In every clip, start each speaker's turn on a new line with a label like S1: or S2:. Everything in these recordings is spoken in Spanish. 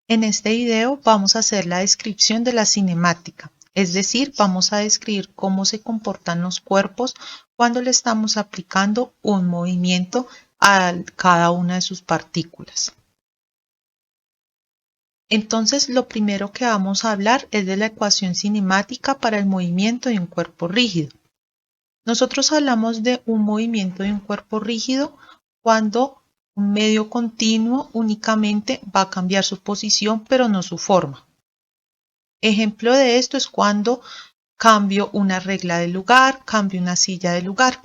S1: En este video vamos a hacer la descripción de la cinemática, es decir, vamos a describir cómo se comportan los cuerpos cuando le estamos aplicando un movimiento a cada una de sus partículas. Entonces, lo primero que vamos a hablar es de la ecuación cinemática para el movimiento de un cuerpo rígido. Nosotros hablamos de un movimiento de un cuerpo rígido cuando un medio continuo únicamente va a cambiar su posición, pero no su forma. Ejemplo de esto es cuando cambio una regla de lugar, cambio una silla de lugar.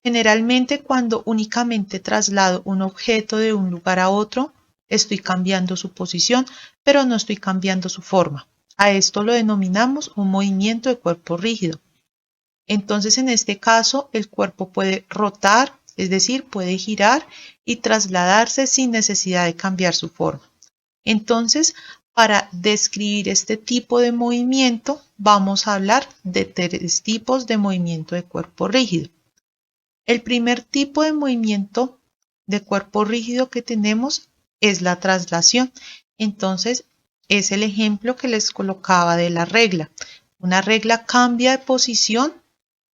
S1: Generalmente cuando únicamente traslado un objeto de un lugar a otro, estoy cambiando su posición, pero no estoy cambiando su forma. A esto lo denominamos un movimiento de cuerpo rígido. Entonces, en este caso, el cuerpo puede rotar, es decir, puede girar y trasladarse sin necesidad de cambiar su forma. Entonces, para describir este tipo de movimiento, vamos a hablar de tres tipos de movimiento de cuerpo rígido. El primer tipo de movimiento de cuerpo rígido que tenemos es la traslación. Entonces, es el ejemplo que les colocaba de la regla. Una regla cambia de posición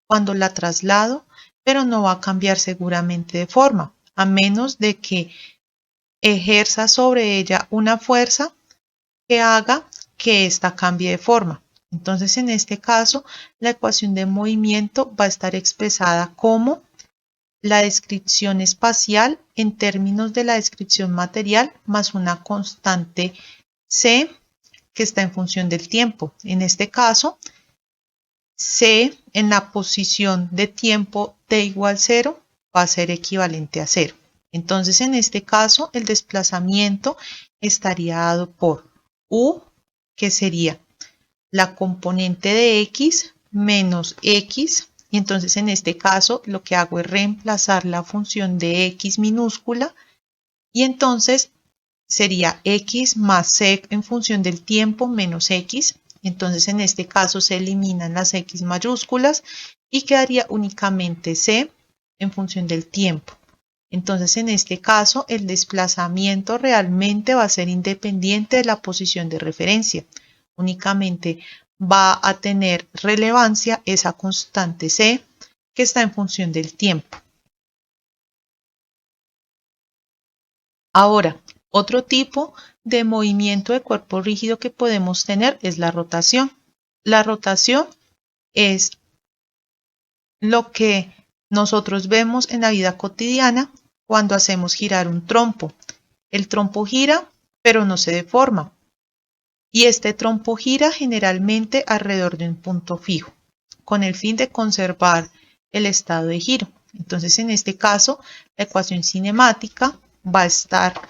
S1: cuando la traslado, pero no va a cambiar seguramente de forma, a menos de que ejerza sobre ella una fuerza que haga que ésta cambie de forma. Entonces, en este caso, la ecuación de movimiento va a estar expresada como la descripción espacial en términos de la descripción material más una constante c que está en función del tiempo. En este caso, c en la posición de tiempo t igual 0 va a ser equivalente a 0. Entonces, en este caso, el desplazamiento estaría dado por u, que sería la componente de x menos x. Y entonces, en este caso, lo que hago es reemplazar la función de x minúscula y entonces sería x más c en función del tiempo menos x. Entonces, en este caso se eliminan las x mayúsculas y quedaría únicamente c en función del tiempo. Entonces, en este caso, el desplazamiento realmente va a ser independiente de la posición de referencia. Únicamente va a tener relevancia esa constante c que está en función del tiempo. Ahora, otro tipo de movimiento de cuerpo rígido que podemos tener es la rotación. La rotación es lo que nosotros vemos en la vida cotidiana cuando hacemos girar un trompo. El trompo gira, pero no se deforma. Y este trompo gira generalmente alrededor de un punto fijo, con el fin de conservar el estado de giro. Entonces, en este caso, la ecuación cinemática va a estar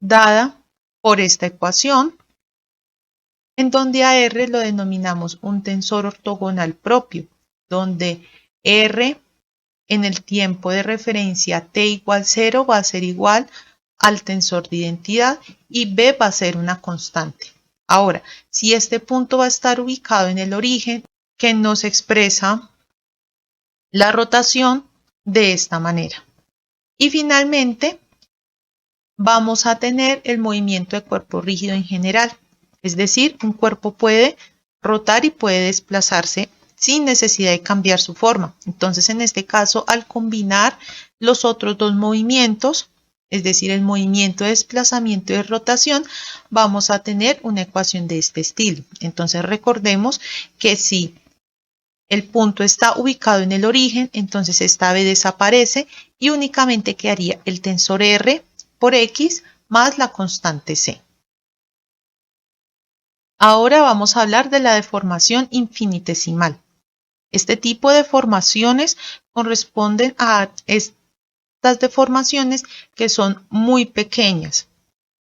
S1: dada por esta ecuación, en donde a R lo denominamos un tensor ortogonal propio, donde R en el tiempo de referencia t igual 0 va a ser igual al tensor de identidad y B va a ser una constante. Ahora, si este punto va a estar ubicado en el origen, que nos expresa la rotación de esta manera. Y finalmente, vamos a tener el movimiento de cuerpo rígido en general. Es decir, un cuerpo puede rotar y puede desplazarse sin necesidad de cambiar su forma. Entonces, en este caso, al combinar los otros dos movimientos, es decir, el movimiento de desplazamiento y de rotación, vamos a tener una ecuación de este estilo. Entonces, recordemos que si el punto está ubicado en el origen, entonces esta B desaparece y únicamente quedaría el tensor R por X más la constante C. Ahora vamos a hablar de la deformación infinitesimal. Este tipo de deformaciones corresponden a estas deformaciones que son muy pequeñas.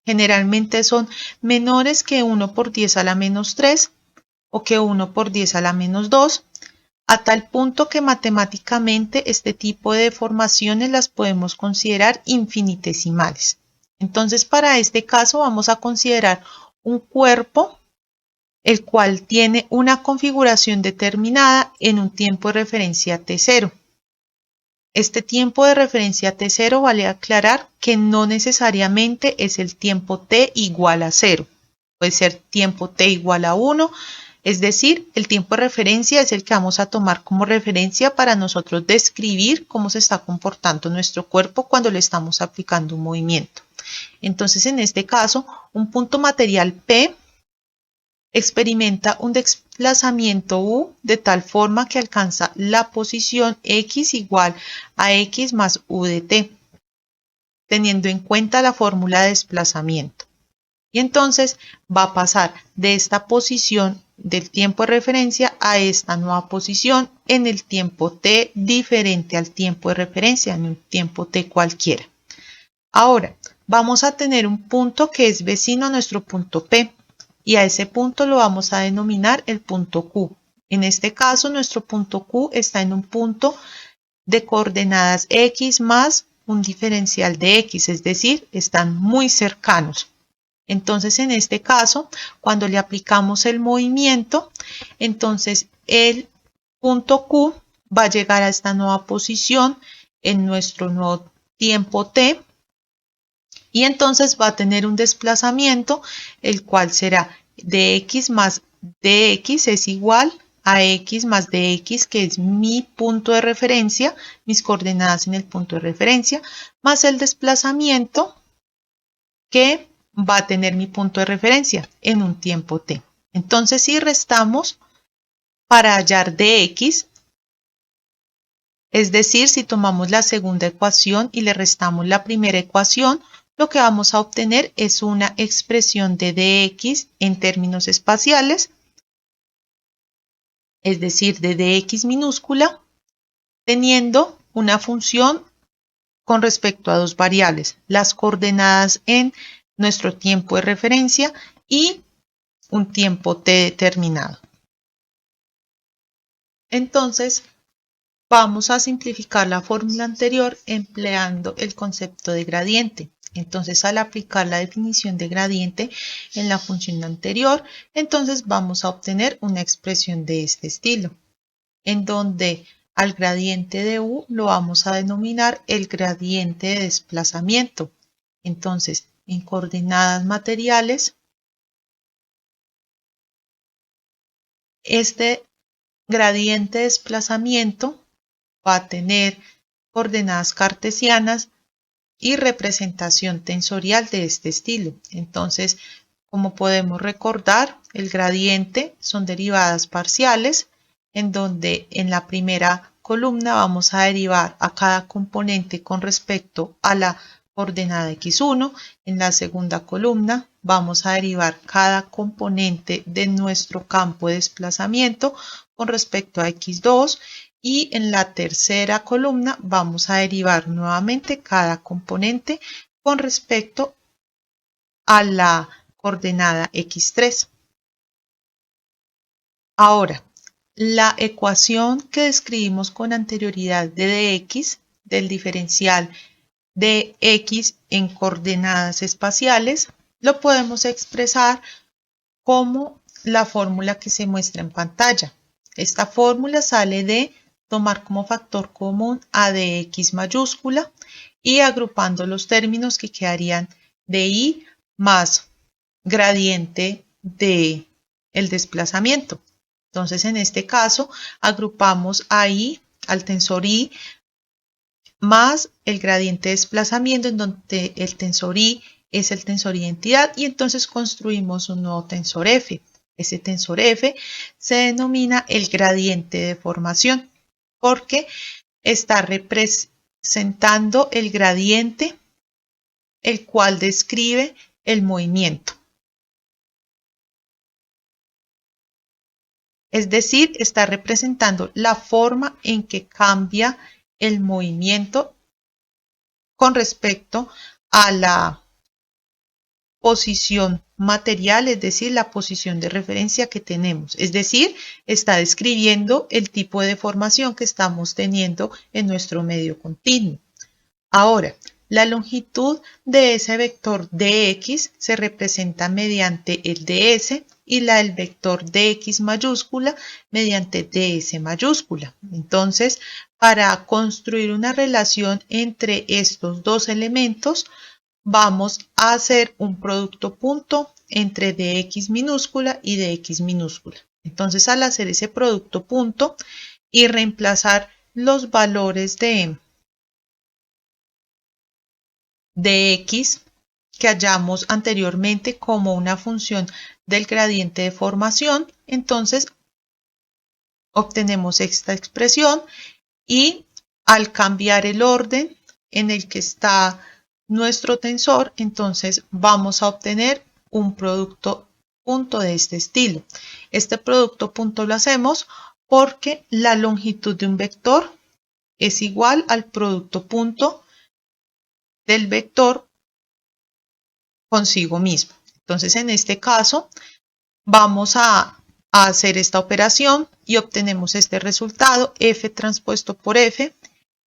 S1: Generalmente son menores que 1 por 10 a la menos 3 o que 1 por 10 a la menos 2, a tal punto que matemáticamente este tipo de deformaciones las podemos considerar infinitesimales. Entonces, para este caso vamos a considerar un cuerpo el cual tiene una configuración determinada en un tiempo de referencia t0. Este tiempo de referencia T0 vale aclarar que no necesariamente es el tiempo T igual a 0. Puede ser tiempo T igual a 1, es decir, el tiempo de referencia es el que vamos a tomar como referencia para nosotros describir cómo se está comportando nuestro cuerpo cuando le estamos aplicando un movimiento. Entonces, en este caso, un punto material P experimenta un desplazamiento U de tal forma que alcanza la posición X igual a X más U de T, teniendo en cuenta la fórmula de desplazamiento. Y entonces va a pasar de esta posición del tiempo de referencia a esta nueva posición en el tiempo T diferente al tiempo de referencia, en un tiempo T cualquiera. Ahora, vamos a tener un punto que es vecino a nuestro punto P. Y a ese punto lo vamos a denominar el punto Q. En este caso, nuestro punto Q está en un punto de coordenadas X más un diferencial de X, es decir, están muy cercanos. Entonces, en este caso, cuando le aplicamos el movimiento, entonces el punto Q va a llegar a esta nueva posición en nuestro nuevo tiempo T. Y entonces va a tener un desplazamiento, el cual será dx más dx es igual a x más dx, que es mi punto de referencia, mis coordenadas en el punto de referencia, más el desplazamiento que va a tener mi punto de referencia en un tiempo t. Entonces, si restamos para hallar dx, es decir, si tomamos la segunda ecuación y le restamos la primera ecuación, lo que vamos a obtener es una expresión de dx en términos espaciales, es decir, de dx minúscula, teniendo una función con respecto a dos variables, las coordenadas en nuestro tiempo de referencia y un tiempo t determinado. Entonces, vamos a simplificar la fórmula anterior empleando el concepto de gradiente. Entonces, al aplicar la definición de gradiente en la función anterior, entonces vamos a obtener una expresión de este estilo, en donde al gradiente de U lo vamos a denominar el gradiente de desplazamiento. Entonces, en coordenadas materiales, este gradiente de desplazamiento va a tener coordenadas cartesianas y representación tensorial de este estilo. Entonces, como podemos recordar, el gradiente son derivadas parciales, en donde en la primera columna vamos a derivar a cada componente con respecto a la coordenada x1. En la segunda columna vamos a derivar cada componente de nuestro campo de desplazamiento con respecto a x2. Y en la tercera columna vamos a derivar nuevamente cada componente con respecto a la coordenada x3. Ahora, la ecuación que describimos con anterioridad de dx, del diferencial de x en coordenadas espaciales, lo podemos expresar como la fórmula que se muestra en pantalla. Esta fórmula sale de tomar como factor común a de x mayúscula y agrupando los términos que quedarían de y más gradiente de el desplazamiento. Entonces, en este caso, agrupamos a y, al tensor y, más el gradiente de desplazamiento, en donde el tensor y es el tensor identidad, y entonces construimos un nuevo tensor f. Ese tensor f se denomina el gradiente de deformación, porque está representando el gradiente, el cual describe el movimiento. Es decir, está representando la forma en que cambia el movimiento con respecto a la posición material, es decir, la posición de referencia que tenemos. Es decir, está describiendo el tipo de deformación que estamos teniendo en nuestro medio continuo. Ahora, la longitud de ese vector dx se representa mediante el ds, y la del vector dx mayúscula mediante ds mayúscula. Entonces, para construir una relación entre estos dos elementos, vamos a hacer un producto punto entre dx minúscula y dx minúscula. Entonces, al hacer ese producto punto y reemplazar los valores de x que hallamos anteriormente como una función del gradiente de formación, entonces obtenemos esta expresión y al cambiar el orden en el que está nuestro tensor, entonces vamos a obtener un producto punto de este estilo. Este producto punto lo hacemos porque la longitud de un vector es igual al producto punto del vector consigo mismo. Entonces, en este caso, vamos a hacer esta operación y obtenemos este resultado, F transpuesto por F,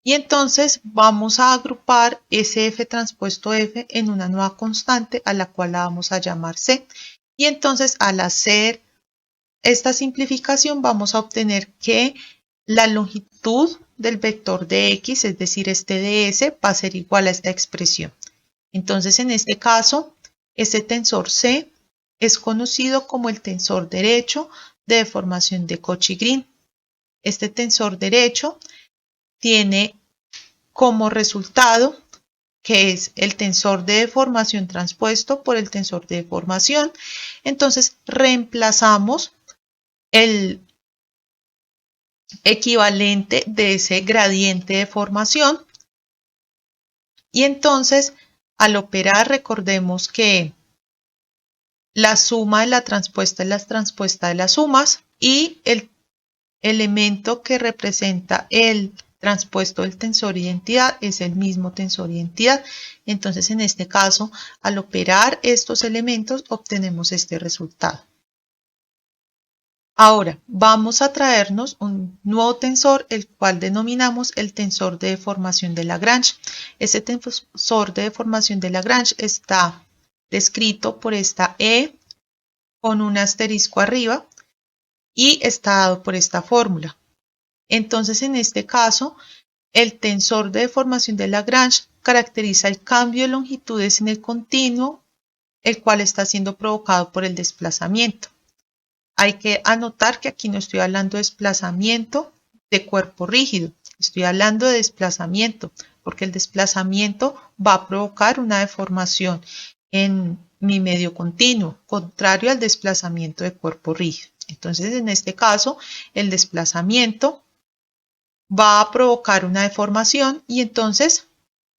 S1: y entonces vamos a agrupar ese F transpuesto F en una nueva constante a la cual la vamos a llamar C. Y entonces, al hacer esta simplificación, vamos a obtener que la longitud del vector de X, es decir, este ds, va a ser igual a esta expresión. Entonces, en este caso, este tensor C es conocido como el tensor derecho de deformación de Cauchy-Green. Este tensor derecho tiene como resultado que es el tensor de deformación transpuesto por el tensor de deformación. Entonces, reemplazamos el equivalente de ese gradiente de deformación. Y entonces, al operar, recordemos que la suma de la transpuesta es la transpuesta de las sumas y el elemento que representa el transpuesto del tensor identidad es el mismo tensor identidad. Entonces, en este caso, al operar estos elementos, obtenemos este resultado. Ahora, vamos a traernos un nuevo tensor, el cual denominamos el tensor de deformación de Lagrange. Ese tensor de deformación de Lagrange está descrito por esta E con un asterisco arriba y está dado por esta fórmula. Entonces, en este caso, el tensor de deformación de Lagrange caracteriza el cambio de longitudes en el continuo, el cual está siendo provocado por el desplazamiento. Hay que anotar que aquí no estoy hablando de desplazamiento de cuerpo rígido, estoy hablando de desplazamiento, porque el desplazamiento va a provocar una deformación en mi medio continuo, contrario al desplazamiento de cuerpo rígido. Entonces, en este caso, el desplazamiento va a provocar una deformación y entonces,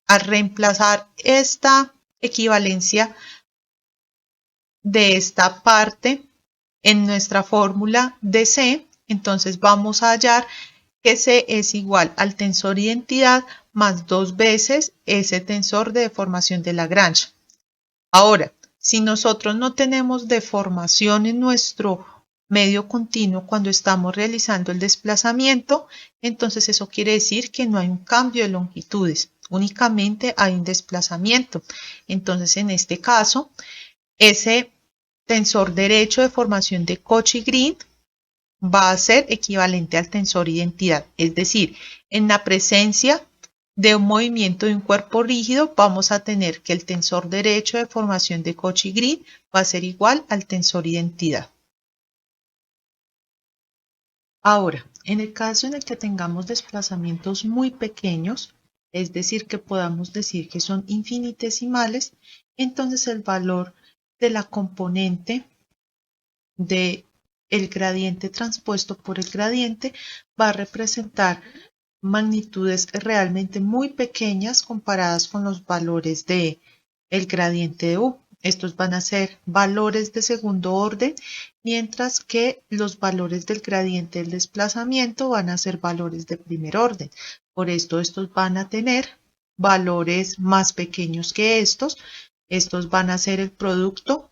S1: al reemplazar esta equivalencia de esta parte en nuestra fórmula de C, entonces vamos a hallar que C es igual al tensor identidad más 2 veces ese tensor de deformación de Lagrange. Ahora, si nosotros no tenemos deformación en nuestro medio continuo cuando estamos realizando el desplazamiento, entonces eso quiere decir que no hay un cambio de longitudes, únicamente hay un desplazamiento. Entonces, en este caso, ese tensor derecho de formación de Cauchy-Green va a ser equivalente al tensor identidad. Es decir, en la presencia de un movimiento de un cuerpo rígido, vamos a tener que el tensor derecho de formación de Cauchy-Green va a ser igual al tensor identidad. Ahora, en el caso en el que tengamos desplazamientos muy pequeños, es decir, que podamos decir que son infinitesimales, entonces el valor de la componente de el gradiente transpuesto por el gradiente va a representar magnitudes realmente muy pequeñas comparadas con los valores de el gradiente de U. Estos van a ser valores de segundo orden, mientras que los valores del gradiente del desplazamiento van a ser valores de primer orden. Por esto, estos van a tener valores más pequeños que estos. Estos van a ser el producto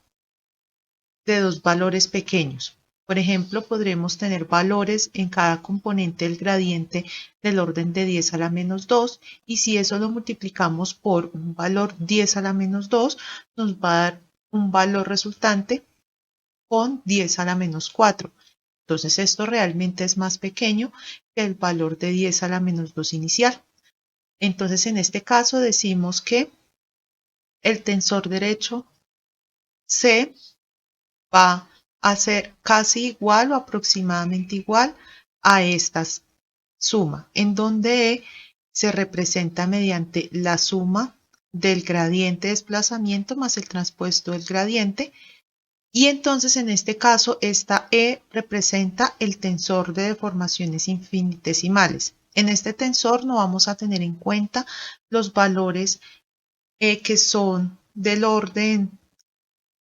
S1: de dos valores pequeños. Por ejemplo, podremos tener valores en cada componente del gradiente del orden de 10 a la menos 2 y si eso lo multiplicamos por un valor 10 a la menos 2, nos va a dar un valor resultante con 10 a la menos 4. Entonces esto realmente es más pequeño que el valor de 10 a la menos 2 inicial. Entonces en este caso decimos que el tensor derecho C va a ser casi igual o aproximadamente igual a esta suma, en donde E se representa mediante la suma del gradiente de desplazamiento más el transpuesto del gradiente. Y entonces en este caso esta E representa el tensor de deformaciones infinitesimales. En este tensor no vamos a tener en cuenta los valores que son del orden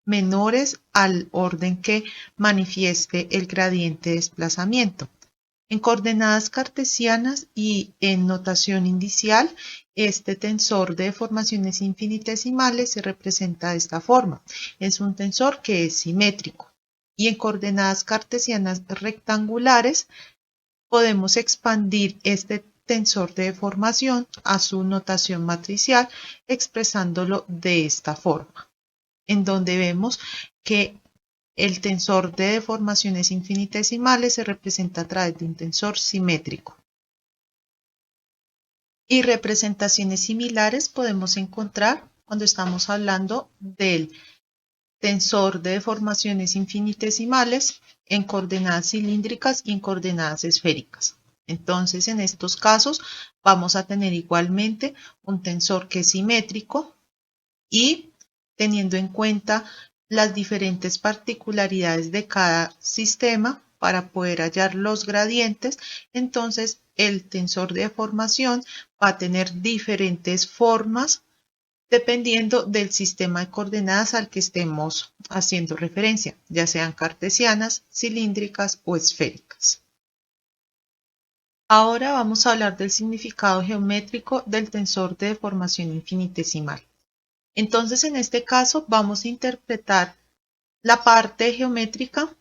S1: menores al orden que manifieste el gradiente de desplazamiento. En coordenadas cartesianas y en notación indicial, este tensor de deformaciones infinitesimales se representa de esta forma. Es un tensor que es simétrico. Y en coordenadas cartesianas rectangulares podemos expandir este tensor de deformación a su notación matricial expresándolo de esta forma, en donde vemos que el tensor de deformaciones infinitesimales se representa a través de un tensor simétrico. Y representaciones similares podemos encontrar cuando estamos hablando del tensor de deformaciones infinitesimales en coordenadas cilíndricas y en coordenadas esféricas. Entonces, en estos casos vamos a tener igualmente un tensor que es simétrico y teniendo en cuenta las diferentes particularidades de cada sistema para poder hallar los gradientes, entonces el tensor de deformación va a tener diferentes formas dependiendo del sistema de coordenadas al que estemos haciendo referencia, ya sean cartesianas, cilíndricas o esféricas. Ahora vamos a hablar del significado geométrico del tensor de deformación infinitesimal. Entonces, en este caso, vamos a interpretar la parte geométrica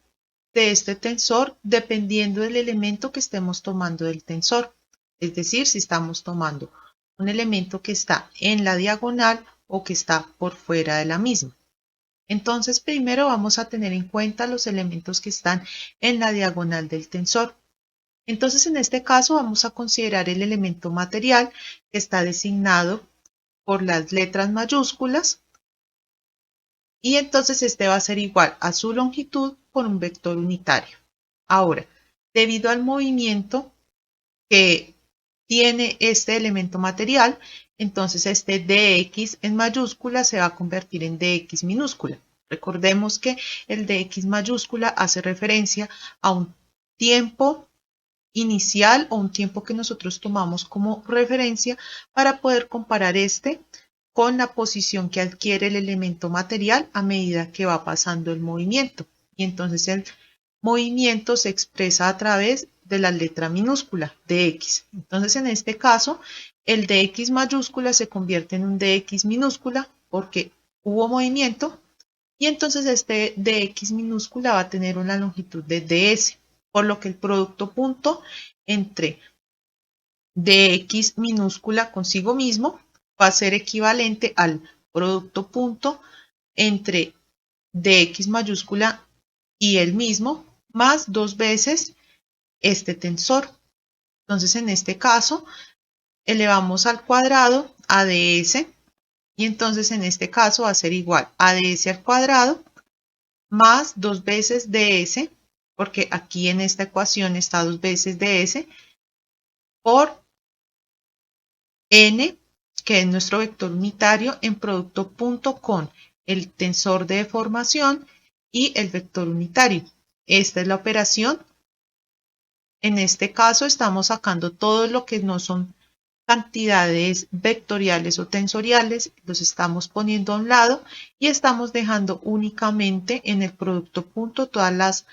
S1: de este tensor dependiendo del elemento que estemos tomando del tensor. Es decir, si estamos tomando un elemento que está en la diagonal o que está por fuera de la misma. Entonces, primero vamos a tener en cuenta los elementos que están en la diagonal del tensor. Entonces, en este caso, vamos a considerar el elemento material que está designado por las letras mayúsculas y entonces este va a ser igual a su longitud por un vector unitario. Ahora, debido al movimiento que tiene este elemento material, entonces este dx en mayúscula se va a convertir en dx minúscula. Recordemos que el dx mayúscula hace referencia a un tiempo inicial o un tiempo que nosotros tomamos como referencia para poder comparar este con la posición que adquiere el elemento material a medida que va pasando el movimiento. Y entonces el movimiento se expresa a través de la letra minúscula, dx. Entonces en este caso, el dx mayúscula se convierte en un dx minúscula porque hubo movimiento y entonces este dx minúscula va a tener una longitud de ds, por lo que el producto punto entre dx minúscula consigo mismo va a ser equivalente al producto punto entre dx mayúscula y el mismo más 2 veces este tensor. Entonces en este caso elevamos al cuadrado a ds y entonces en este caso va a ser igual a ds al cuadrado más 2 veces ds, porque aquí en esta ecuación está 2 veces ds, por n, que es nuestro vector unitario, en producto punto con el tensor de deformación y el vector unitario. Esta es la operación. En este caso estamos sacando todo lo que no son cantidades vectoriales o tensoriales, los estamos poniendo a un lado y estamos dejando únicamente en el producto punto todas las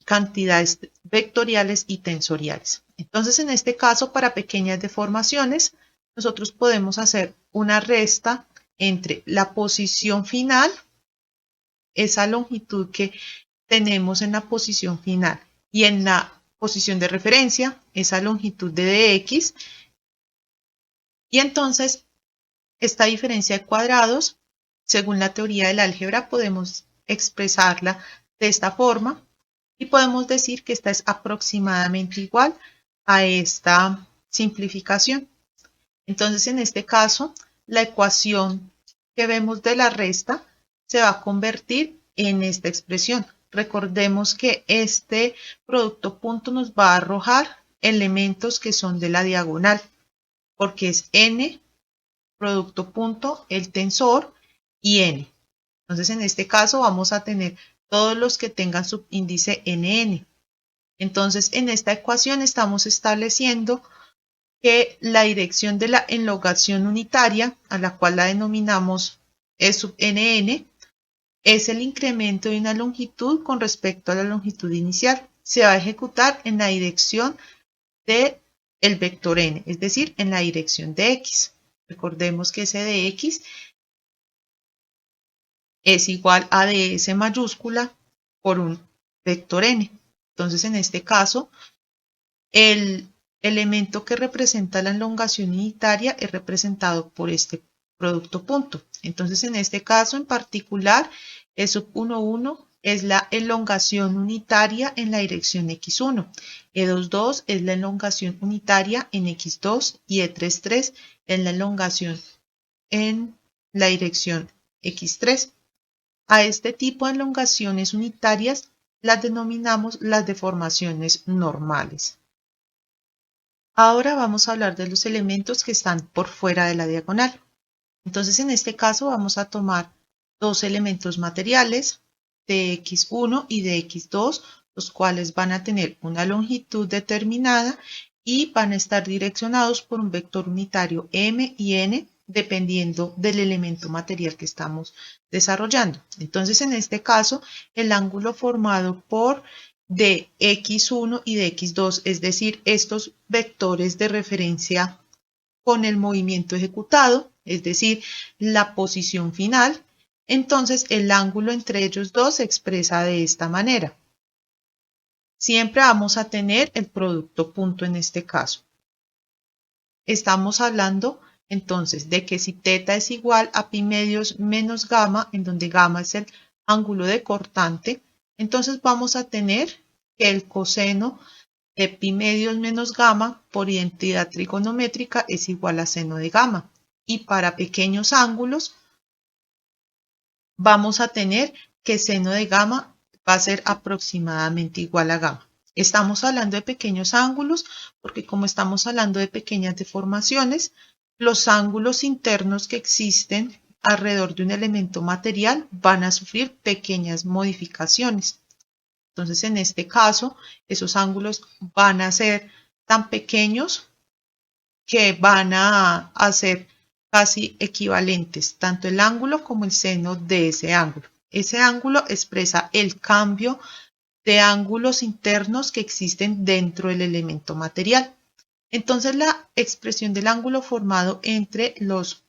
S1: cantidades vectoriales y tensoriales. Entonces, en este caso, para pequeñas deformaciones, nosotros podemos hacer una resta entre la posición final, esa longitud que tenemos en la posición final, y en la posición de referencia, esa longitud de dx, y entonces esta diferencia de cuadrados, según la teoría del álgebra, podemos expresarla de esta forma y podemos decir que esta es aproximadamente igual a esta simplificación. Entonces, en este caso, la ecuación que vemos de la resta se va a convertir en esta expresión. Recordemos que este producto punto nos va a arrojar elementos que son de la diagonal, porque es n, producto punto, el tensor y n. Entonces, en este caso vamos a tener todos los que tengan subíndice nn. Entonces, en esta ecuación estamos estableciendo que la dirección de la elongación unitaria, a la cual la denominamos E sub nn, es el incremento de una longitud con respecto a la longitud inicial. Se va a ejecutar en la dirección del vector n, es decir, en la dirección de x. Recordemos que ese de x es igual a ds mayúscula por un vector n. Entonces, en este caso, el elemento que representa la elongación unitaria es representado por este producto punto. Entonces, en este caso en particular, E sub 1,1 es la elongación unitaria en la dirección x1, E2,2 es la elongación unitaria en x2 y E3,3 es la elongación en la dirección x3. A este tipo de elongaciones unitarias las denominamos las deformaciones normales. Ahora vamos a hablar de los elementos que están por fuera de la diagonal. Entonces, en este caso vamos a tomar dos elementos materiales de x1 y de x2, los cuales van a tener una longitud determinada y van a estar direccionados por un vector unitario m y n, dependiendo del elemento material que estamos desarrollando. Entonces, en este caso, el ángulo formado por de x1 y de x2, es decir, estos vectores de referencia con el movimiento ejecutado, es decir, la posición final, entonces el ángulo entre ellos dos se expresa de esta manera. Siempre vamos a tener el producto punto en este caso. Estamos hablando entonces de que si θ es igual a pi medios menos gamma, en donde gamma es el ángulo de cortante, entonces vamos a tener que el coseno de pi medios menos gamma por identidad trigonométrica es igual a seno de gamma. Y para pequeños ángulos vamos a tener que seno de gamma va a ser aproximadamente igual a gamma. Estamos hablando de pequeños ángulos porque como estamos hablando de pequeñas deformaciones, los ángulos internos que existen alrededor de un elemento material van a sufrir pequeñas modificaciones. Entonces, en este caso, esos ángulos van a ser tan pequeños que van a ser casi equivalentes, tanto el ángulo como el seno de ese ángulo. Ese ángulo expresa el cambio de ángulos internos que existen dentro del elemento material. Entonces, la expresión del ángulo formado entre los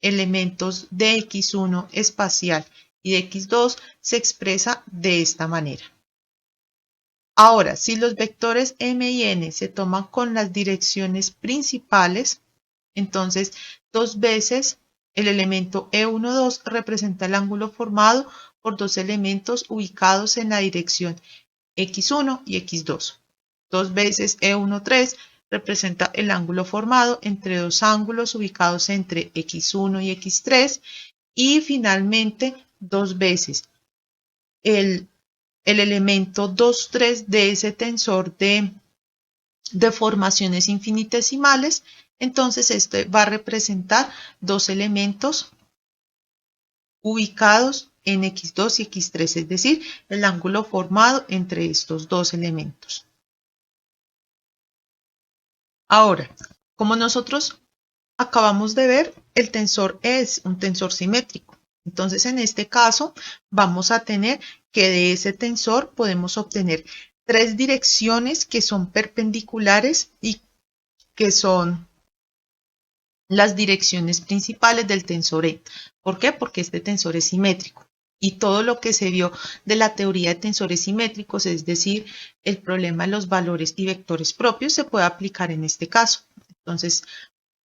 S1: elementos de x1 espacial y de x2 se expresa de esta manera. Ahora, si los vectores m y n se toman con las direcciones principales, entonces dos veces el elemento E12 representa el ángulo formado por dos elementos ubicados en la dirección x1 y x2. Dos veces E13 representa el ángulo formado entre dos ángulos ubicados entre x1 y x3. Y finalmente, dos veces el elemento 2, 3 de ese tensor de deformaciones infinitesimales, entonces este va a representar dos elementos ubicados en x2 y x3, es decir, el ángulo formado entre estos dos elementos. Ahora, como nosotros acabamos de ver, el tensor es un tensor simétrico. Entonces, en este caso, vamos a tener que de ese tensor podemos obtener tres direcciones que son perpendiculares y que son las direcciones principales del tensor E. ¿Por qué? Porque este tensor es simétrico. Y todo lo que se vio de la teoría de tensores simétricos, es decir, el problema de los valores y vectores propios, se puede aplicar en este caso. Entonces,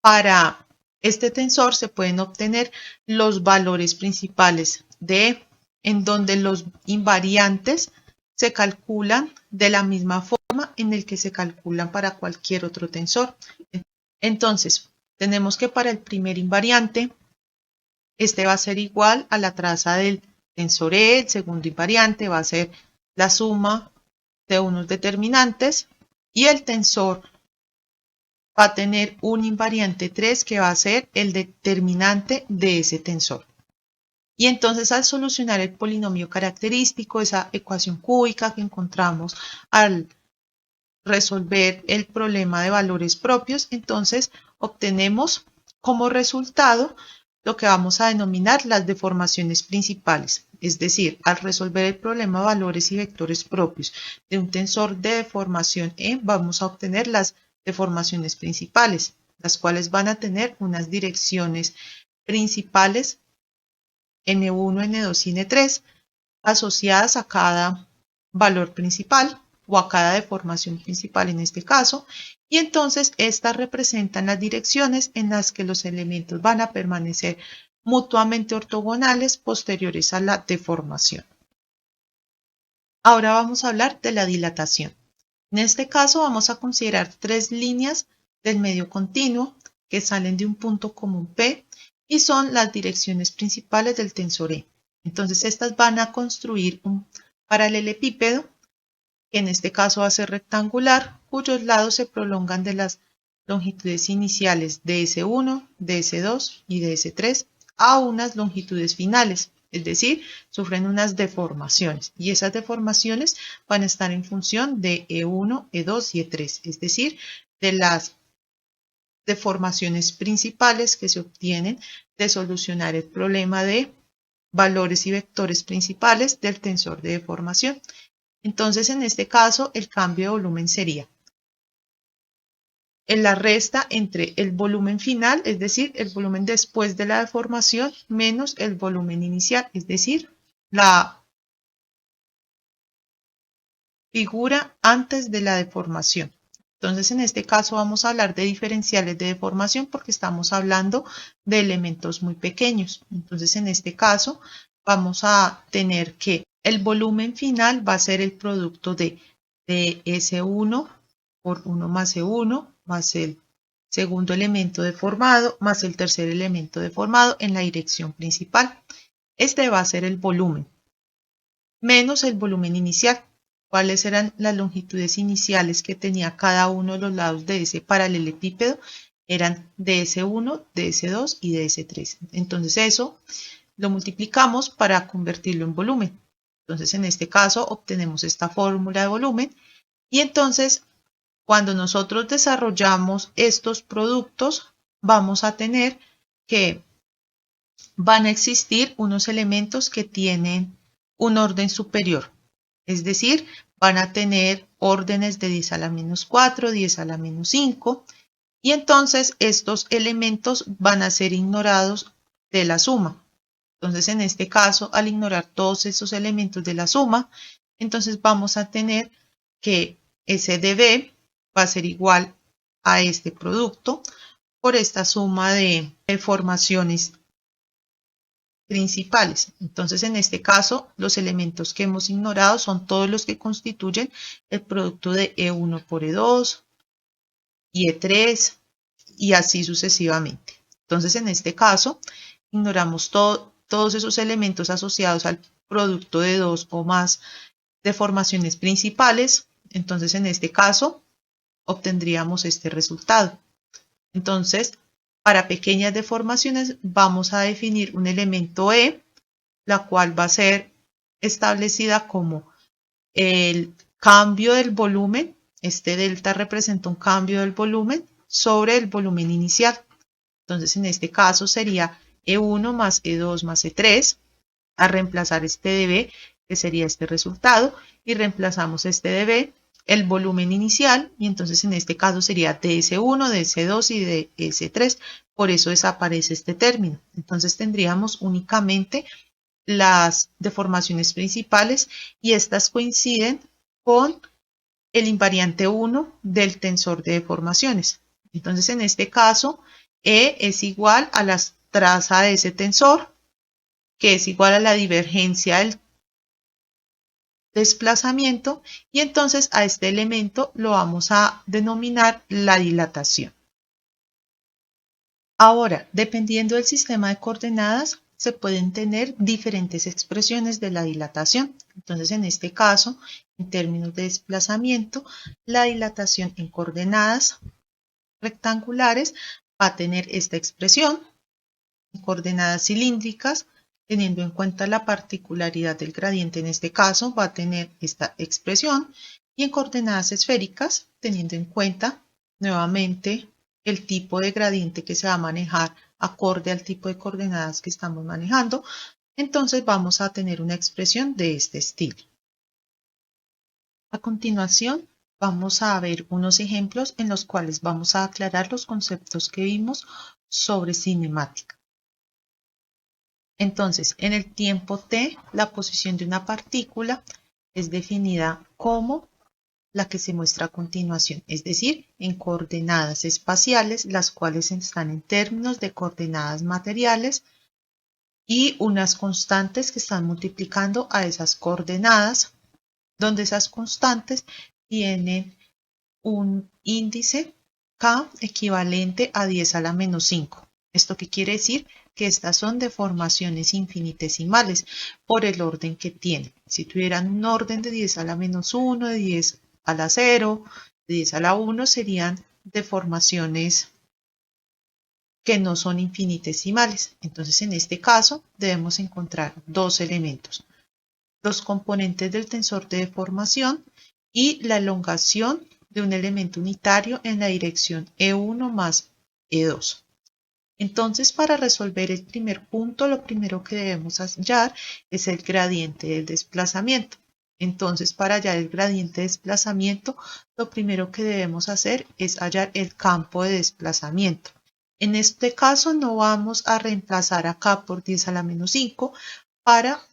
S1: para este tensor se pueden obtener los valores principales de en donde los invariantes se calculan de la misma forma en el que se calculan para cualquier otro tensor. Entonces, tenemos que para el primer invariante, este va a ser igual a la traza del tensor E, el segundo invariante va a ser la suma de unos determinantes y el tensor va a tener un invariante 3 que va a ser el determinante de ese tensor. Y entonces al solucionar el polinomio característico, esa ecuación cúbica que encontramos al resolver el problema de valores propios, entonces obtenemos como resultado lo que vamos a denominar las deformaciones principales. Es decir, al resolver el problema de valores y vectores propios de un tensor de deformación E, vamos a obtener las deformaciones principales, las cuales van a tener unas direcciones principales N1, N2 y N3 asociadas a cada valor principal o a cada deformación principal en este caso, y entonces estas representan las direcciones en las que los elementos van a permanecer mutuamente ortogonales posteriores a la deformación. Ahora vamos a hablar de la dilatación. En este caso vamos a considerar tres líneas del medio continuo que salen de un punto común P y son las direcciones principales del tensor E. Entonces estas van a construir un paralelepípedo, que en este caso va a ser rectangular, cuyos lados se prolongan de las longitudes iniciales de S1, de S2 y de S3 a unas longitudes finales, es decir, sufren unas deformaciones y esas deformaciones van a estar en función de E1, E2 y E3, es decir, de las deformaciones principales que se obtienen de solucionar el problema de valores y vectores principales del tensor de deformación. Entonces, en este caso, el cambio de volumen sería en la resta entre el volumen final, es decir, el volumen después de la deformación, menos el volumen inicial, es decir, la figura antes de la deformación. Entonces, en este caso vamos a hablar de diferenciales de deformación porque estamos hablando de elementos muy pequeños. Entonces, en este caso vamos a tener que el volumen final va a ser el producto de S1 por 1 más E1 más el segundo elemento deformado más el tercer elemento deformado en la dirección principal. Este va a ser el volumen menos el volumen inicial. ¿Cuáles eran las longitudes iniciales que tenía cada uno de los lados de ese paralelepípedo? Eran DS1, DS2 y DS3. Entonces eso lo multiplicamos para convertirlo en volumen. Entonces en este caso obtenemos esta fórmula de volumen y entonces cuando nosotros desarrollamos estos productos vamos a tener que van a existir unos elementos que tienen un orden superior. Es decir, van a tener órdenes de 10 a la menos 4, 10 a la menos 5, y entonces estos elementos van a ser ignorados de la suma. Entonces, en este caso, al ignorar todos esos elementos de la suma, entonces vamos a tener que ese dB va a ser igual a este producto por esta suma de deformaciones principales. Entonces, en este caso, los elementos que hemos ignorado son todos los que constituyen el producto de E1 por E2 y E3 y así sucesivamente. Entonces, en este caso, ignoramos todos esos elementos asociados al producto de dos o más deformaciones principales. Entonces, en este caso, obtendríamos este resultado. Entonces, para pequeñas deformaciones vamos a definir un elemento E, la cual va a ser establecida como el cambio del volumen. Este delta representa un cambio del volumen sobre el volumen inicial. Entonces, en este caso sería E1 más E2 más E3. A reemplazar este dB, que sería este resultado, y reemplazamos este dB, el volumen inicial, y entonces en este caso sería ds1, ds2 y ds3, por eso desaparece este término. Entonces tendríamos únicamente las deformaciones principales y estas coinciden con el invariante 1 del tensor de deformaciones. Entonces en este caso E es igual a la traza de ese tensor que es igual a la divergencia del desplazamiento, y entonces a este elemento lo vamos a denominar la dilatación. Ahora, dependiendo del sistema de coordenadas, se pueden tener diferentes expresiones de la dilatación. Entonces, en este caso, en términos de desplazamiento, la dilatación en coordenadas rectangulares va a tener esta expresión. En coordenadas cilíndricas, teniendo en cuenta la particularidad del gradiente en este caso, va a tener esta expresión. Y en coordenadas esféricas, teniendo en cuenta nuevamente el tipo de gradiente que se va a manejar acorde al tipo de coordenadas que estamos manejando, entonces vamos a tener una expresión de este estilo. A continuación, vamos a ver unos ejemplos en los cuales vamos a aclarar los conceptos que vimos sobre cinemática. Entonces, en el tiempo t, la posición de una partícula es definida como la que se muestra a continuación, es decir, en coordenadas espaciales, las cuales están en términos de coordenadas materiales y unas constantes que están multiplicando a esas coordenadas, donde esas constantes tienen un índice k equivalente a 10 a la menos 5. ¿Esto qué quiere decir? Que estas son deformaciones infinitesimales por el orden que tienen. Si tuvieran un orden de 10 a la menos 1, de 10 a la 0, de 10 a la 1, serían deformaciones que no son infinitesimales. Entonces, en este caso, debemos encontrar dos elementos: los componentes del tensor de deformación y la elongación de un elemento unitario en la dirección E1 más E2. Entonces, para resolver el primer punto, lo primero que debemos hallar es el gradiente del desplazamiento. Entonces, para hallar el gradiente de desplazamiento, lo primero que debemos hacer es hallar el campo de desplazamiento. En este caso, no vamos a reemplazar acá por 10 a la menos 5 para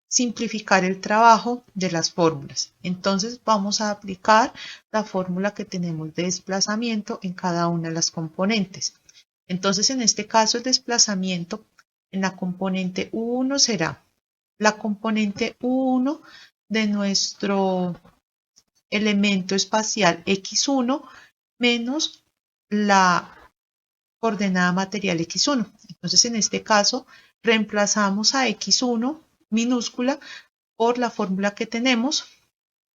S1: simplificar el trabajo de las fórmulas. Entonces vamos a aplicar la fórmula que tenemos de desplazamiento en cada una de las componentes. Entonces, en este caso, el desplazamiento en la componente U1 será la componente U1 de nuestro elemento espacial X1 menos la coordenada material X1. Entonces, en este caso, reemplazamos a X1 minúscula por la fórmula que tenemos,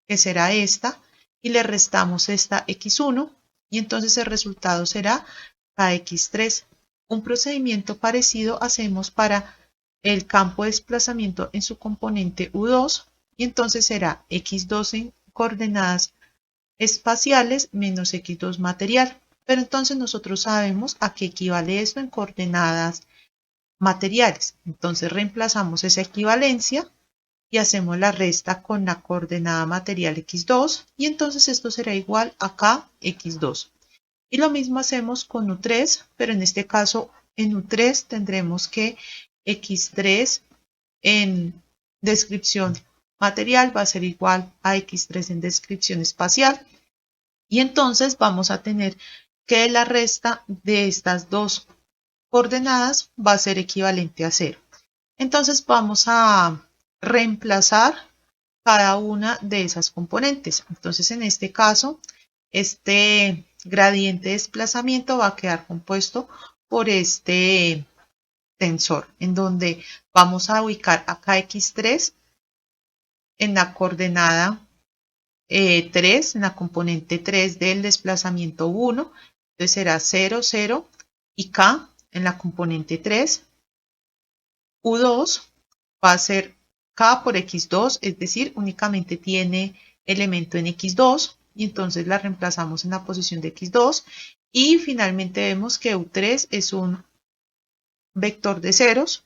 S1: que será esta, y le restamos esta X1, y entonces el resultado será KX3. Un procedimiento parecido hacemos para el campo de desplazamiento en su componente U2, y entonces será X2 en coordenadas espaciales menos X2 material. Pero entonces nosotros sabemos a qué equivale esto en coordenadas materiales. Entonces reemplazamos esa equivalencia y hacemos la resta con la coordenada material X2, y entonces esto será igual a KX2. Y lo mismo hacemos con U3, pero en este caso en U3 tendremos que X3 en descripción material va a ser igual a X3 en descripción espacial, y entonces vamos a tener que la resta de estas dos coordenadas va a ser equivalente a 0. Entonces vamos a reemplazar cada una de esas componentes. Entonces, en este caso, este gradiente de desplazamiento va a quedar compuesto por este tensor, en donde vamos a ubicar a KX3 en la coordenada 3, en la componente 3 del desplazamiento 1. Entonces será 0, 0 y K en la componente 3. U2 va a ser K por X2, es decir, únicamente tiene elemento en X2, y entonces la reemplazamos en la posición de X2. Y finalmente vemos que U3 es un vector de ceros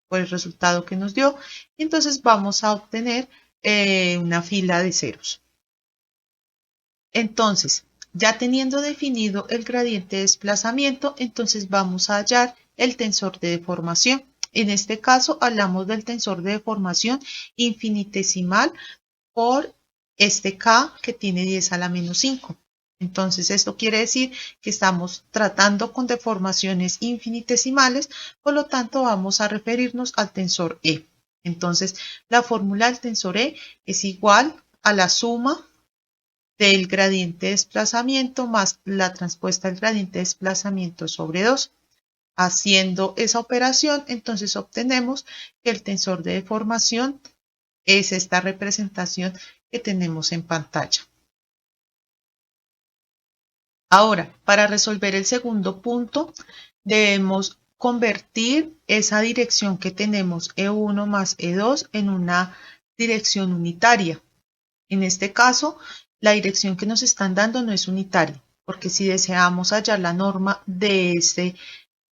S1: por el resultado que nos dio, y entonces vamos a obtener una fila de ceros. Entonces, ya teniendo definido el gradiente de desplazamiento, entonces vamos a hallar el tensor de deformación. En este caso hablamos del tensor de deformación infinitesimal por este K que tiene 10 a la menos 5. Entonces, esto quiere decir que estamos tratando con deformaciones infinitesimales, por lo tanto, vamos a referirnos al tensor E. Entonces, la fórmula del tensor E es igual a la suma del gradiente de desplazamiento más la transpuesta del gradiente de desplazamiento sobre 2. Haciendo esa operación, entonces obtenemos que el tensor de deformación es esta representación que tenemos en pantalla. Ahora, para resolver el segundo punto, debemos convertir esa dirección que tenemos E1 más E2 en una dirección unitaria. En este caso, la dirección que nos están dando no es unitaria, porque si deseamos hallar la norma de este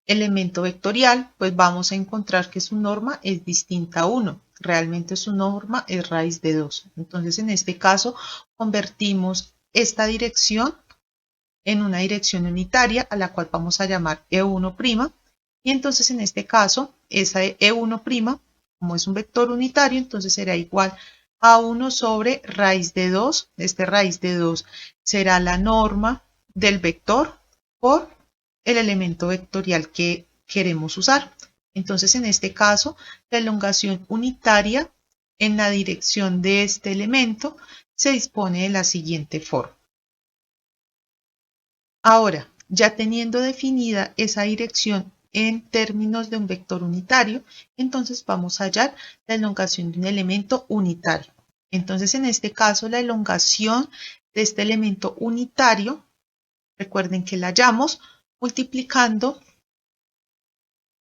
S1: elemento vectorial, pues vamos a encontrar que su norma es distinta a 1. Realmente su norma es raíz de 2. Entonces, en este caso, convertimos esta dirección en una dirección unitaria a la cual vamos a llamar E1'. Y entonces, en este caso, esa E1', como es un vector unitario, entonces será igual a 1 sobre raíz de 2. Este raíz de 2 será la norma del vector por el elemento vectorial que queremos usar. Entonces, en este caso, la elongación unitaria en la dirección de este elemento se dispone de la siguiente forma. Ahora, ya teniendo definida esa dirección en términos de un vector unitario, entonces vamos a hallar la elongación de un elemento unitario. Entonces, en este caso, la elongación de este elemento unitario, recuerden que la hallamos multiplicando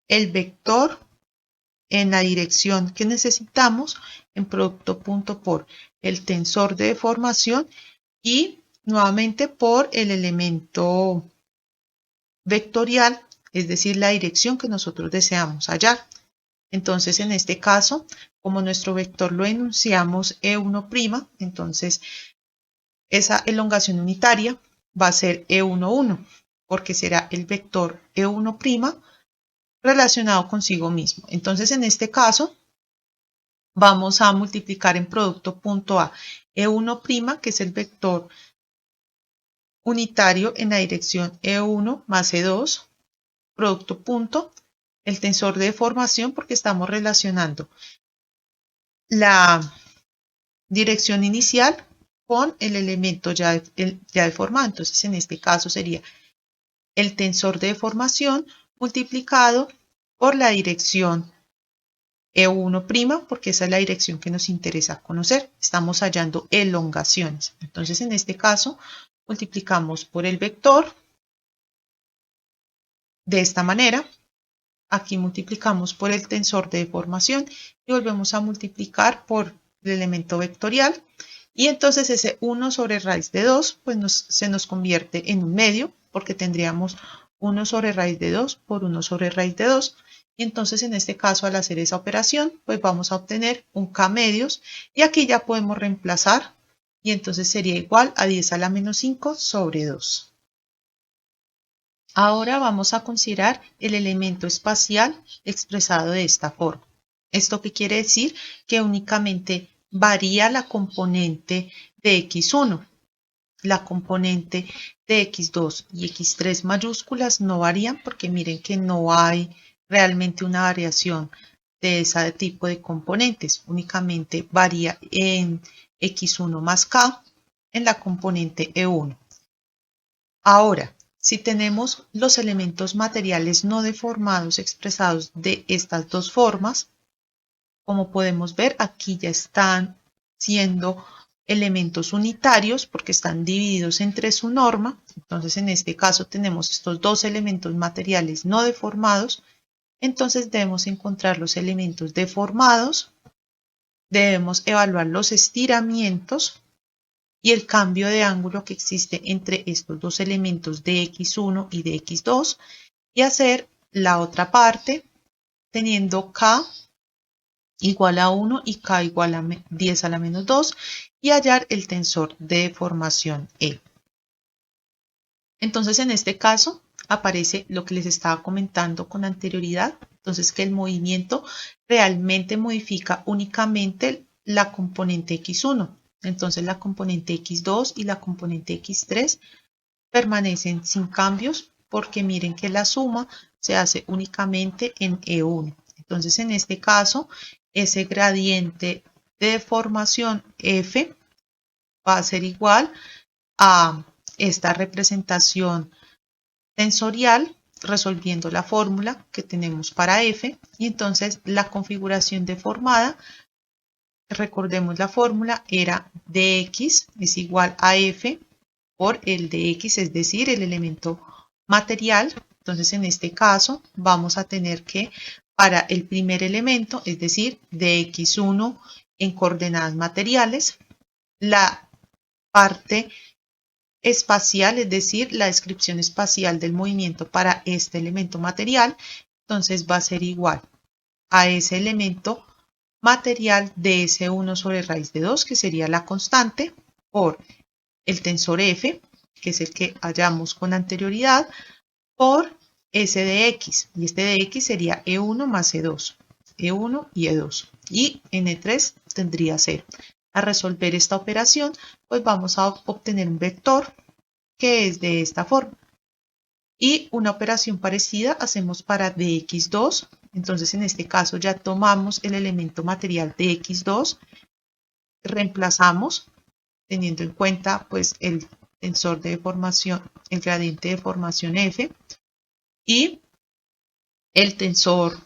S1: el vector en la dirección que necesitamos en producto punto por el tensor de deformación y nuevamente por el elemento vectorial, es decir, la dirección que nosotros deseamos hallar. Entonces, en este caso, como nuestro vector lo enunciamos E1', entonces esa elongación unitaria va a ser E11, porque será el vector E1' relacionado consigo mismo. Entonces, en este caso, vamos a multiplicar en producto punto A E1', que es el vector unitario en la dirección E1 más E2, producto punto, el tensor de deformación, porque estamos relacionando la dirección inicial con el elemento ya deformado. Entonces, en este caso sería el tensor de deformación multiplicado por la dirección E1', porque esa es la dirección que nos interesa conocer. Estamos hallando elongaciones. Entonces, en este caso, multiplicamos por el vector de esta manera. Aquí multiplicamos por el tensor de deformación y volvemos a multiplicar por el elemento vectorial. Y entonces ese 1 sobre raíz de 2 pues se nos convierte en un medio, porque tendríamos 1 sobre raíz de 2 por 1 sobre raíz de 2. Y entonces en este caso, al hacer esa operación, pues vamos a obtener un k medios. Y aquí ya podemos reemplazar. Y entonces sería igual a 10 a la menos 5 sobre 2. Ahora vamos a considerar el elemento espacial expresado de esta forma. ¿Esto qué quiere decir? Que únicamente varía la componente de x1. La componente de x2 y x3 mayúsculas no varían porque miren que no hay realmente una variación de ese tipo de componentes. Únicamente varía en x1 más k en la componente e1. Ahora, si tenemos los elementos materiales no deformados expresados de estas dos formas, como podemos ver, aquí ya están siendo elementos unitarios porque están divididos entre su norma. Entonces, en este caso tenemos estos dos elementos materiales no deformados. Entonces, debemos encontrar los elementos deformados. Debemos evaluar los estiramientos y el cambio de ángulo que existe entre estos dos elementos de x1 y de x2 y hacer la otra parte teniendo k igual a 1 y k igual a 10 a la menos 2 y hallar el tensor de deformación E. Entonces, en este caso aparece lo que les estaba comentando con anterioridad. Entonces, que el movimiento realmente modifica únicamente la componente x1. Entonces, la componente x2 y la componente x3 permanecen sin cambios porque miren que la suma se hace únicamente en E1. Entonces, en este caso, ese gradiente de deformación F va a ser igual a esta representación tensorial resolviendo la fórmula que tenemos para F, y entonces la configuración deformada, recordemos la fórmula, era dx es igual a F por el dx, es decir, el elemento material. Entonces, en este caso, vamos a tener que para el primer elemento, es decir, dx1 en coordenadas materiales, la parte espacial, es decir, la descripción espacial del movimiento para este elemento material, entonces va a ser igual a ese elemento material de S1 sobre raíz de 2, que sería la constante, por el tensor F, que es el que hallamos con anterioridad, por S de X, y este de X sería E1 más E2, E1 y E2, y N3 tendría 0. A resolver esta operación, pues vamos a obtener un vector que es de esta forma. Y una operación parecida hacemos para dx2. Entonces, en este caso ya tomamos el elemento material de x2, reemplazamos teniendo en cuenta pues el tensor de deformación, el gradiente de deformación F, y el tensor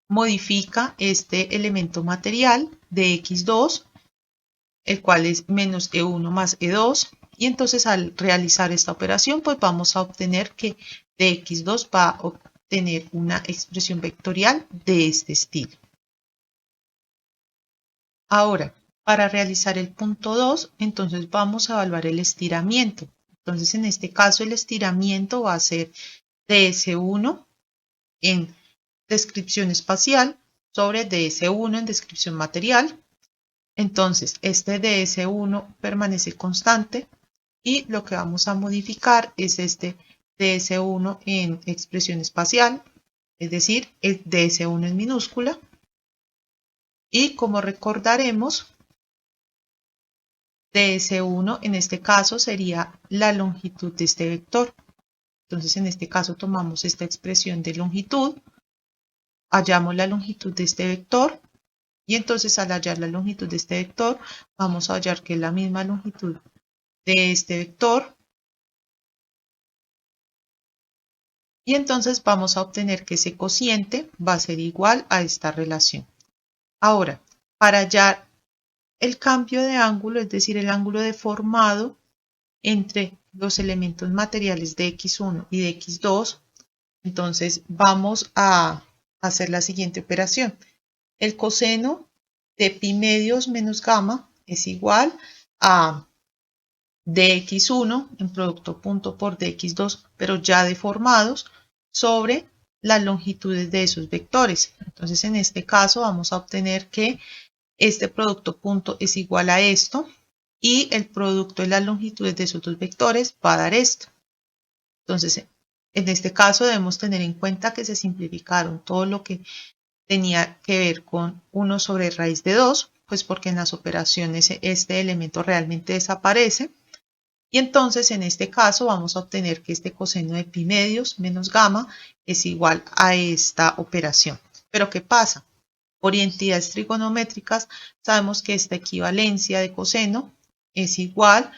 S1: modifica este elemento material de x2, el cual es menos E1 más E2, y entonces al realizar esta operación pues vamos a obtener que dx2 va a obtener una expresión vectorial de este estilo. Ahora, para realizar el punto 2, entonces vamos a evaluar el estiramiento. Entonces, en este caso el estiramiento va a ser ds1 en descripción espacial sobre ds1 en descripción material. Entonces, este ds1 permanece constante y lo que vamos a modificar es este ds1 en expresión espacial, es decir, el ds1 en minúscula. Y como recordaremos, ds1 en este caso sería la longitud de este vector. Entonces, en este caso tomamos esta expresión de longitud, hallamos la longitud de este vector, y entonces al hallar la longitud de este vector, vamos a hallar que es la misma longitud de este vector, y entonces vamos a obtener que ese cociente va a ser igual a esta relación. Ahora, para hallar el cambio de ángulo, es decir, el ángulo deformado entre los elementos materiales de x1 y de x2, entonces vamos a hacer la siguiente operación. El coseno de pi medios menos gamma es igual a dx1 en producto punto por dx2, pero ya deformados, sobre las longitudes de esos vectores. Entonces, en este caso vamos a obtener que este producto punto es igual a esto, y el producto de las longitudes de esos dos vectores va a dar esto. Entonces, en este caso debemos tener en cuenta que se simplificaron todo lo que tenía que ver con 1 sobre raíz de 2, pues porque en las operaciones este elemento realmente desaparece. Y entonces en este caso vamos a obtener que este coseno de pi medios menos gamma es igual a esta operación. Pero ¿qué pasa? Por identidades trigonométricas sabemos que esta equivalencia de coseno es igual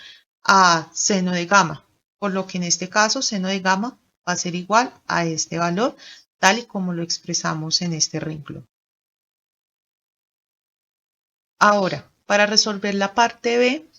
S1: a seno de gamma, por lo que en este caso seno de gamma va a ser igual a este valor, tal y como lo expresamos en este renglón. Ahora, para resolver la parte B,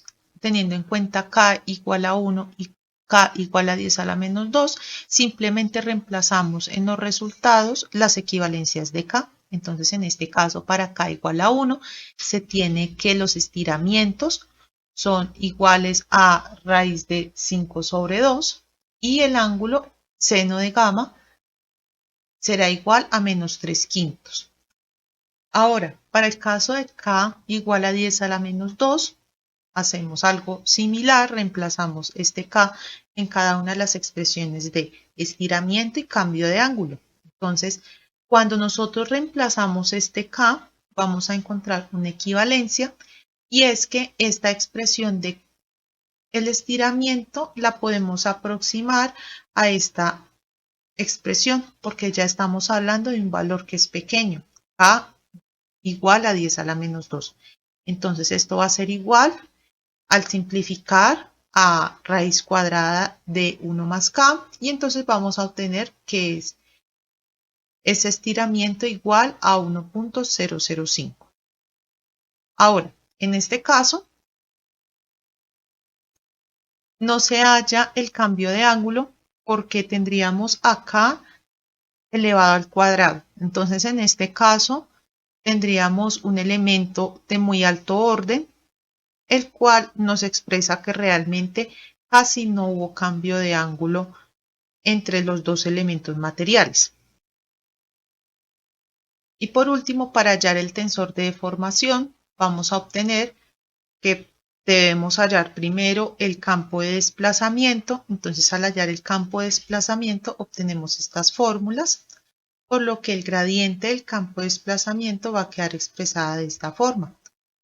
S1: teniendo en cuenta k igual a 1 y k igual a 10 a la menos 2, simplemente reemplazamos en los resultados las equivalencias de k. Entonces, en este caso, para k igual a 1, se tiene que los estiramientos son iguales a raíz de 5 sobre 2 y el ángulo seno de gamma será igual a menos 3 quintos. Ahora, para el caso de k igual a 10 a la menos 2, hacemos algo similar, reemplazamos este k en cada una de las expresiones de estiramiento y cambio de ángulo. Entonces, cuando nosotros reemplazamos este k, vamos a encontrar una equivalencia, y es que esta expresión de el estiramiento la podemos aproximar a esta expresión porque ya estamos hablando de un valor que es pequeño, k igual a 10 a la menos 2. Entonces esto va a ser igual al simplificar a raíz cuadrada de 1 más k y entonces vamos a obtener que es ese estiramiento igual a 1.005. Ahora, en este caso, no se halla el cambio de ángulo porque tendríamos acá elevado al cuadrado. Entonces, en este caso, tendríamos un elemento de muy alto orden, el cual nos expresa que realmente casi no hubo cambio de ángulo entre los dos elementos materiales. Y por último, para hallar el tensor de deformación, vamos a obtener que debemos hallar primero el campo de desplazamiento. Entonces, al hallar el campo de desplazamiento, obtenemos estas fórmulas, por lo que el gradiente del campo de desplazamiento va a quedar expresada de esta forma.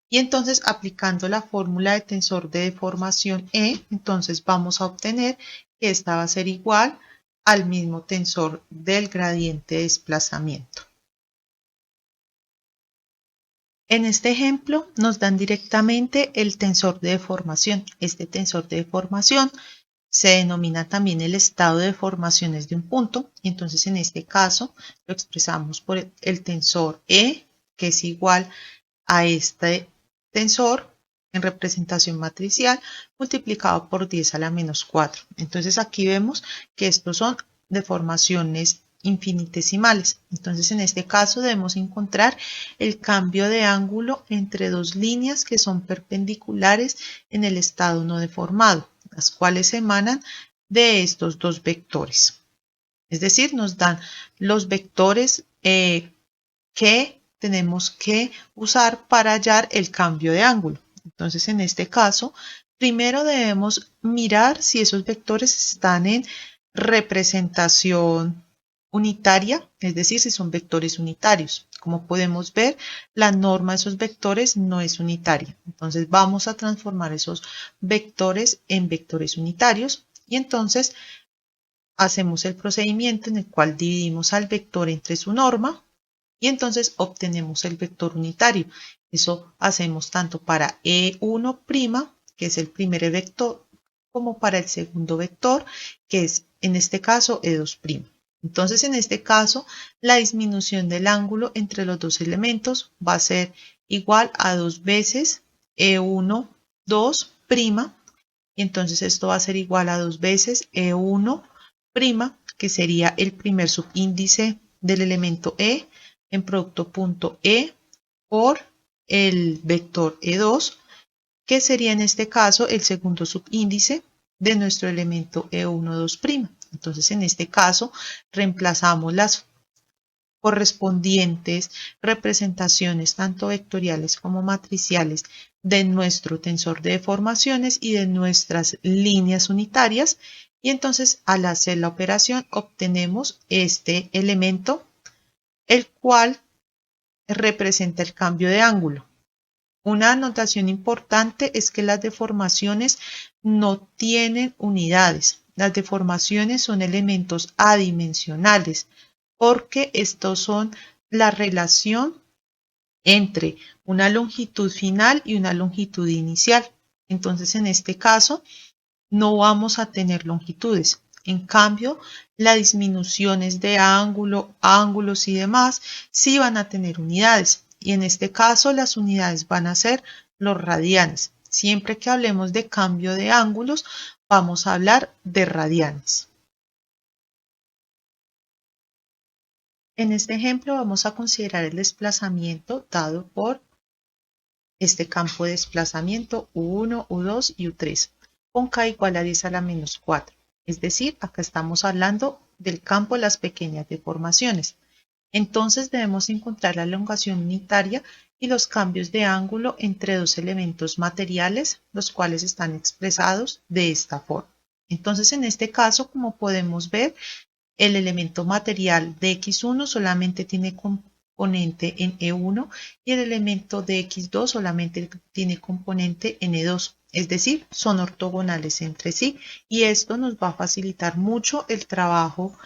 S1: Y entonces, aplicando la fórmula de tensor de deformación E, entonces vamos a obtener que esta va a ser igual al mismo tensor del gradiente de desplazamiento. En este ejemplo nos dan directamente el tensor de deformación. Este tensor de deformación se denomina también el estado de deformaciones de un punto. Y entonces en este caso lo expresamos por el tensor E, que es igual a este tensor en representación matricial multiplicado por 10 a la menos 4. Entonces aquí vemos que estos son deformaciones infinitesimales. Entonces en este caso debemos encontrar el cambio de ángulo entre dos líneas que son perpendiculares en el estado no deformado, las cuales emanan de estos dos vectores. Es decir, nos dan los vectores que tenemos que usar para hallar el cambio de ángulo. Entonces, en este caso, primero debemos mirar si esos vectores están en representación unitaria, es decir, si son vectores unitarios. Como podemos ver, la norma de esos vectores no es unitaria. Entonces, vamos a transformar esos vectores en vectores unitarios y entonces hacemos el procedimiento en el cual dividimos al vector entre su norma y entonces obtenemos el vector unitario. Eso hacemos tanto para E1', que es el primer vector, como para el segundo vector, que es en este caso E2'. Entonces en este caso la disminución del ángulo entre los dos elementos va a ser igual a 2 veces E1, 2', y entonces esto va a ser igual a 2 veces E1', que sería el primer subíndice del elemento E, en producto punto E por el vector E2, que sería en este caso el segundo subíndice de nuestro elemento E1, 2'. Entonces, en este caso, reemplazamos las correspondientes representaciones, tanto vectoriales como matriciales, de nuestro tensor de deformaciones y de nuestras líneas unitarias. Y entonces, al hacer la operación, obtenemos este elemento, el cual representa el cambio de ángulo. Una anotación importante es que las deformaciones no tienen unidades. Las deformaciones son elementos adimensionales porque estos son la relación entre una longitud final y una longitud inicial. Entonces, en este caso, no vamos a tener longitudes. En cambio, las disminuciones de ángulo, ángulos y demás sí van a tener unidades. Y en este caso las unidades van a ser los radianes. Siempre que hablemos de cambio de ángulos, vamos a hablar de radianes. En este ejemplo vamos a considerar el desplazamiento dado por este campo de desplazamiento U1, U2 y U3 con K igual a 10 a la menos 4. Es decir, acá estamos hablando del campo de las pequeñas deformaciones. Entonces debemos encontrar la elongación unitaria y los cambios de ángulo entre dos elementos materiales, los cuales están expresados de esta forma. Entonces, en este caso, como podemos ver, el elemento material de X1 solamente tiene componente en E1 y el elemento de X2 solamente tiene componente en E2. es decir, son ortogonales entre sí y esto nos va a facilitar mucho el trabajo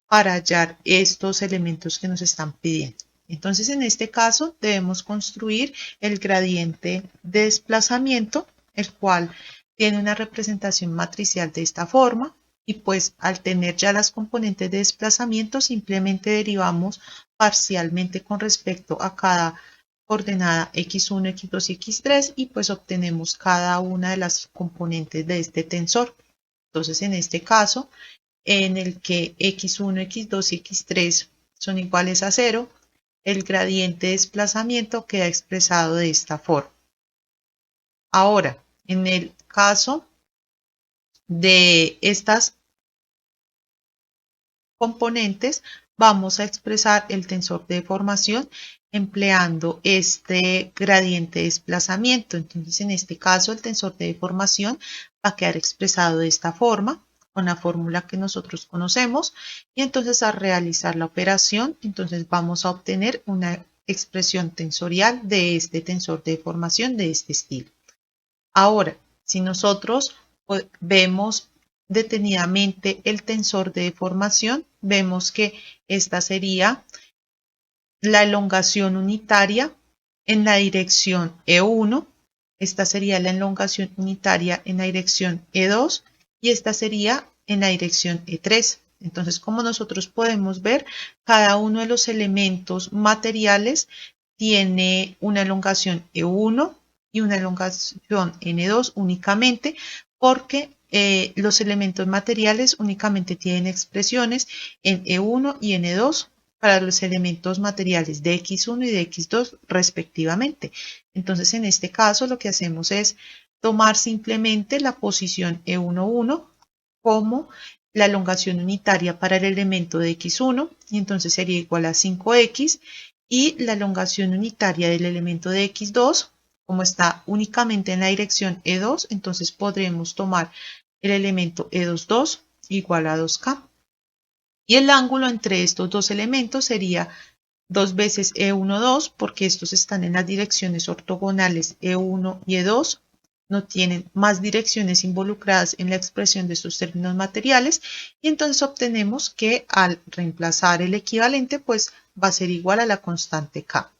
S1: para hallar estos elementos que nos están pidiendo. Entonces, en este caso, debemos construir el gradiente de desplazamiento, el cual tiene una representación matricial de esta forma. Y pues al tener ya las componentes de desplazamiento, simplemente derivamos parcialmente con respecto a cada coordenada x1, x2 y x3 y pues obtenemos cada una de las componentes de este tensor. Entonces, en este caso, en el que x1, x2 y x3 son iguales a 0, el gradiente de desplazamiento queda expresado de esta forma. Ahora, en el caso de estas componentes, vamos a expresar el tensor de deformación empleando este gradiente de desplazamiento. Entonces, en este caso, el tensor de deformación va a quedar expresado de esta forma, con la fórmula que nosotros conocemos. Y entonces, al realizar la operación, entonces vamos a obtener una expresión tensorial de este tensor de deformación de este estilo. Ahora, si nosotros vemos detenidamente el tensor de deformación, vemos que esta sería la elongación unitaria en la dirección E1, esta sería la elongación unitaria en la dirección E2 y esta sería en la dirección E3. Entonces, como nosotros podemos ver, cada uno de los elementos materiales tiene una elongación E1 y una elongación N2 únicamente porque los elementos materiales únicamente tienen expresiones en E1 y N2 para los elementos materiales de X1 y de X2 respectivamente. Entonces, en este caso, lo que hacemos es tomar simplemente la posición E11 como la elongación unitaria para el elemento de X1 y entonces sería igual a 5X y la elongación unitaria del elemento de X2 como está únicamente en la dirección E2, entonces podremos tomar el elemento E22 igual a 2K. Y el ángulo entre estos dos elementos sería 2 veces E12 porque estos están en las direcciones ortogonales E1 y E2. No tienen más direcciones involucradas en la expresión de estos términos materiales y entonces obtenemos que al reemplazar el equivalente pues va a ser igual a la constante K.